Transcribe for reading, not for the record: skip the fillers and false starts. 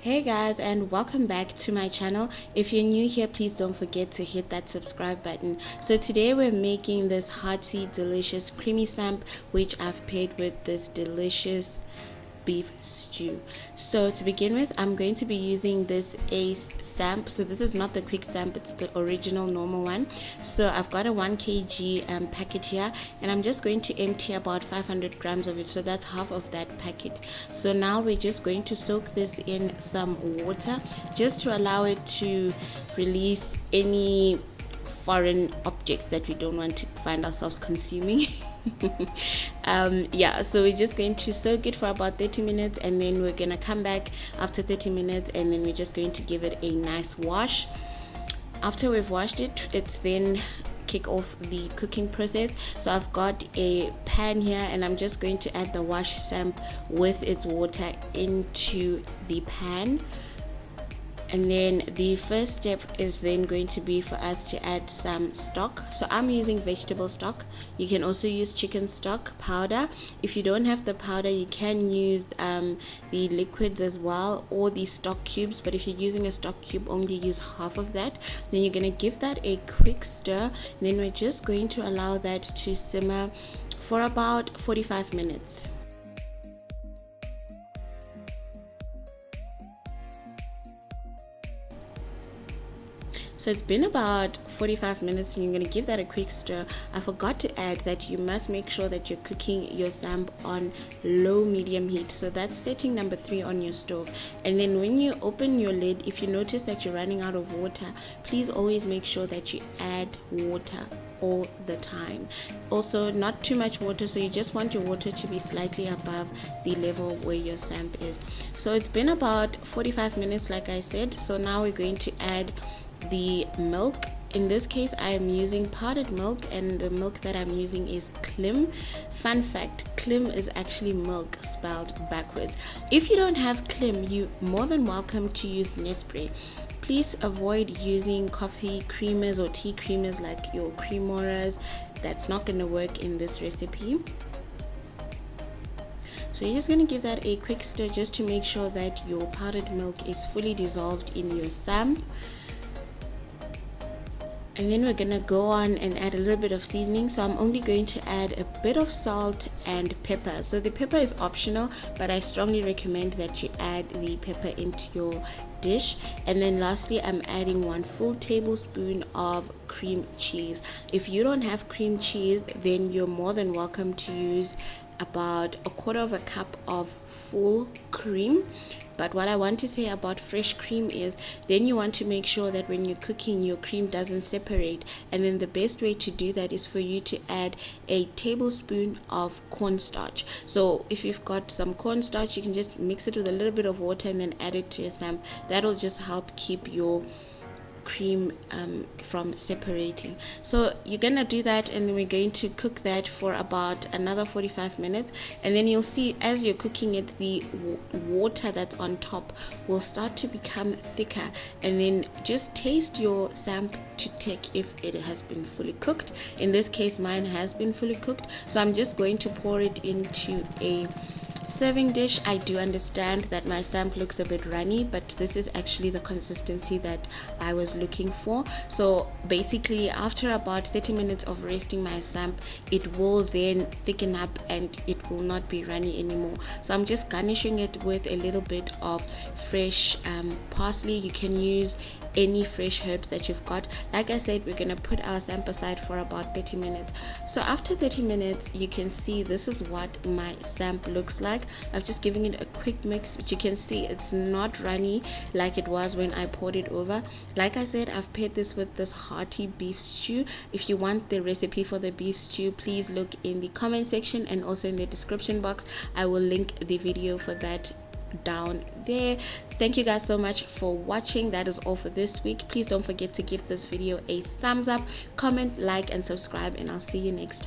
Hey guys, and welcome back to my channel. If you're new here, please don't forget to hit that subscribe button. So today we're making this hearty, delicious creamy samp, which I've paired with this delicious beef stew. So to begin with, I'm going to be using this Ace Samp. So this is not the quick samp, it's the original normal one. So I've got a 1 kg packet here, and I'm just going to empty about 500 grams of it, so that's half of that packet. So now we're just going to soak this in some water just to allow it to release any foreign objects that we don't want to find ourselves consuming. Yeah, so we're just going to soak it for about 30 minutes, and then we're gonna come back after 30 minutes, and then we're just going to give it a nice wash. After we've washed it, let's then kick off the cooking process. So I've got a pan here, and I'm just going to add the wash samp with its water into the pan. And then the first step is then going to be for us to add some stock. So I'm using vegetable stock. You can also use chicken stock powder. If you don't have the powder, you can use the liquids as well, or the stock cubes, but if you're using a stock cube, only use half of that. Then you're going to give that a quick stir, and then we're just going to allow that to simmer for about 45 minutes. So it's been about 45 minutes, and you're going to give that a quick stir. I forgot to add that you must make sure that you're cooking your samp on low medium heat. So that's setting number 3 on your stove. And then when you open your lid, if you notice that you're running out of water, please always make sure that you add water all the time. Also, not too much water, so you just want your water to be slightly above the level where your samp is. So it's been about 45 minutes, like I said. So now we're going to add the milk. In this case, I am using powdered milk, and the milk that I'm using is klim. Fun fact, klim is actually milk spelled backwards. If you don't have klim, you're more than welcome to use Nespresso. Please avoid using coffee creamers or tea creamers like your creamoras. That's not going to work in this recipe. So you're just going to give that a quick stir just to make sure that your powdered milk is fully dissolved in your samp. And then we're gonna go on and add a little bit of seasoning. So I'm only going to add a bit of salt and pepper. So the pepper is optional, but I strongly recommend that you add the pepper into your dish. And then lastly, I'm adding 1 full tablespoon of cream cheese. If you don't have cream cheese, then you're more than welcome to use about 1/4 cup of full cream. But what I want to say about fresh cream is then you want to make sure that when you're cooking, your cream doesn't separate. And then the best way to do that is for you to add a tablespoon of cornstarch. So if you've got some cornstarch, you can just mix it with a little bit of water and then add it to your samp. That'll just help keep your cream from separating. So you're gonna do that, and then we're going to cook that for about another 45 minutes. And then you'll see as you're cooking it, the water that's on top will start to become thicker. And then just taste your samp to check if it has been fully cooked. In this case, mine has been fully cooked, so I'm just going to pour it into a serving dish. I do understand that my samp looks a bit runny, but this is actually the consistency that I was looking for. So basically, after about 30 minutes of resting my samp, it will then thicken up and it will not be runny anymore. So I'm just garnishing it with a little bit of fresh parsley. You can use any fresh herbs that you've got. Like I said, we're gonna put our samp aside for about 30 minutes. So after 30 minutes, you can see this is what my samp looks like. I've just given it a quick mix, but you can see it's not runny like it was when I poured it over. Like I said, I've paired this with this hearty beef stew. If you want the recipe for the beef stew, please look in the comment section and also in the description box. I will link the video for that down there. Thank you guys so much for watching. That is all for this week. Please don't forget to give this video a thumbs up, comment, like, and subscribe, and I'll see you next time.